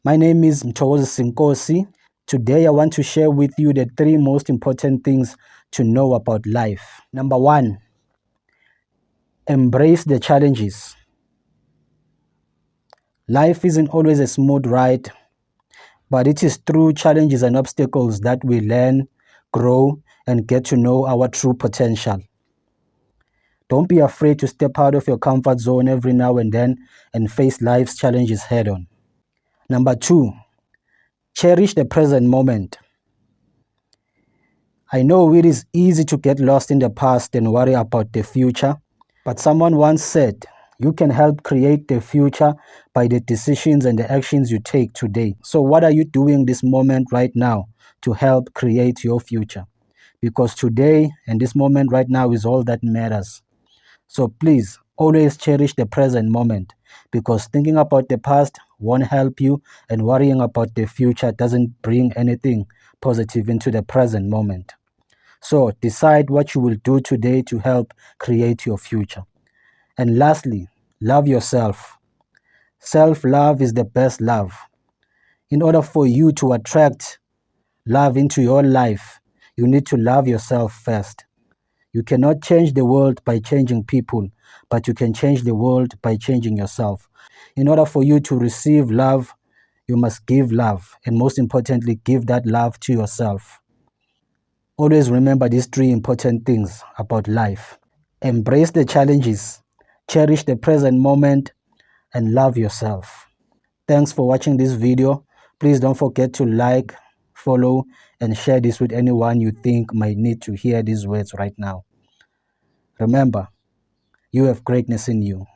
My name is Mthokozisi Nkosi. Today I want to share with you the 3 most important things to know about life. Number 1, embrace the challenges. Life isn't always a smooth ride, but it is through challenges and obstacles that we learn, grow, and get to know our true potential. Don't be afraid to step out of your comfort zone every now and then and face life's challenges head on. Number 2, cherish the present moment. I know it is easy to get lost in the past and worry about the future, but someone once said, you can help create the future by the decisions and the actions you take today. So what are you doing this moment right now to help create your future? Because today and this moment right now is all that matters. So please always cherish the present moment, because thinking about the past won't help you, and worrying about the future doesn't bring anything positive into the present moment. So decide what you will do today to help create your future. And lastly, love yourself. Self-love is the best love. In order for you to attract love into your life, you need to love yourself first. You cannot change the world by changing people, but you can change the world by changing yourself. In order for you to receive love, you must give love, and most importantly, give that love to yourself. Always remember these 3 important things about life. Embrace the challenges, cherish the present moment, and love yourself. Thanks for watching this video. Please don't forget to like, follow, and share this with anyone you think might need to hear these words right now. Remember, you have greatness in you.